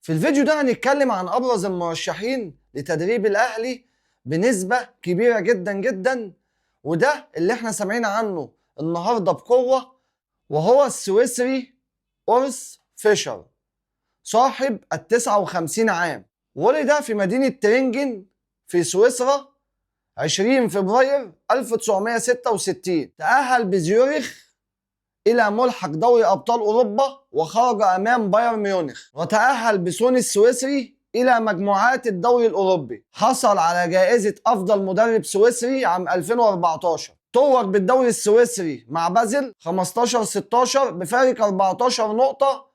في الفيديو ده هنتكلم عن أبرز المرشحين لتدريب الأهلي بنسبة كبيرة جدا جدا، وده اللي احنا سامعين عنه النهاردة بقوة، وهو السويسري أورس فيشر صاحب ال59 عام. ولد في مدينة ترينجن في سويسرا 20 فبراير 1966. تأهل بزيورخ إلى ملحق دوري أبطال أوروبا وخرج أمام بايرن ميونخ، وتأهل بسون السويسري إلى مجموعات الدوري الأوروبي. حصل على جائزة أفضل مدرب سويسري عام 2014. توج بالدوري السويسري مع بازل 15-16 بفارق 14 نقطة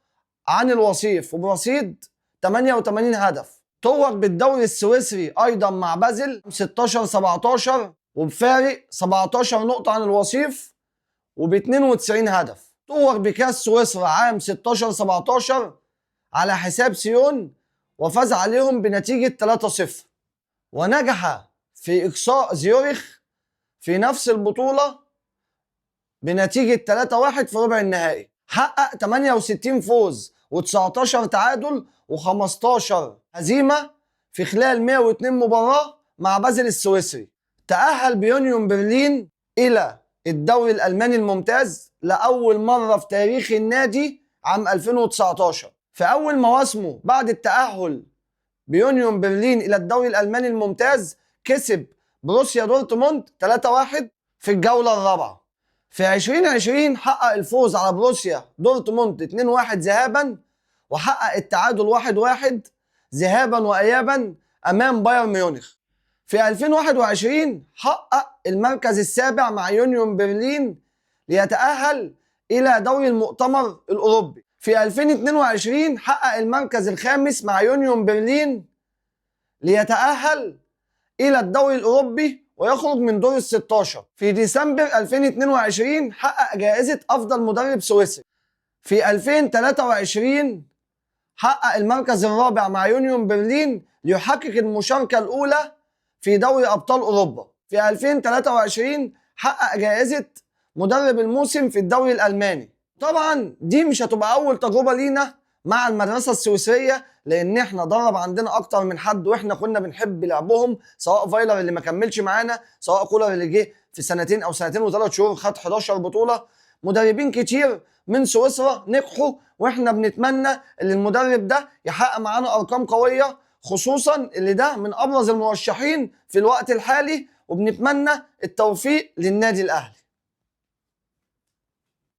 عن الوصيف وبرصيد 88 هدف. توج بالدوري السويسري أيضا مع بازل 16-17 وبفارق 17 نقطة عن الوصيف وب 92 هدف. توج بكاس سويسرا عام 16-17 على حساب سيون وفاز عليهم بنتيجة 3-0. ونجح في إقصاء زيورخ في نفس البطولة بنتيجة 3-1 في ربع النهائي. حقق 68 فوز و19 تعادل و15 هزيمة في خلال 102 مباراة مع بازل السويسري. تأهل بيونيون برلين إلى الدوري الألماني الممتاز لأول مرة في تاريخ النادي عام 2019. في أول مواسمه بعد التأهل بيونيون برلين إلى الدوري الألماني الممتاز كسب بروسيا دورتموند 3-1 في الجولة الرابعة. في 2020 حقق الفوز على بروسيا دورتموند 2-1 ذهابا، وحقق التعادل 1-1 ذهابا وإيابا أمام بايرن ميونخ. في 2021 حقق المركز السابع مع يونيون برلين ليتأهل إلى دوري المؤتمر الأوروبي. في 2022 حقق المركز الخامس مع يونيون برلين ليتأهل إلى الدوري الأوروبي ويخرج من دور ال16. في ديسمبر 2022 حقق جائزة أفضل مدرب سويسري. في 2023 حقق المركز الرابع مع يونيون برلين ليحقق المشاركة الأولى في دوري أبطال أوروبا. في 2023 حقق جائزة مدرب الموسم في الدوري الألماني. طبعا دي مش هتبقى أول تجربة لينا مع المدرسة السويسرية، لأن احنا درب عندنا أكتر من حد واحنا كنا بنحب لعبهم، سواء فايلر اللي ما كملش معانا، سواء كولر اللي جه في سنتين أو سنتين و3 شهور خد 11 بطولة. مدربين كتير من سويسرا نجحوا، واحنا بنتمنى ان المدرب ده يحقق معانا أرقام قوية، خصوصا اللي ده من أبرز المرشحين في الوقت الحالي، وبنتمنى التوفيق للنادي الأهلي.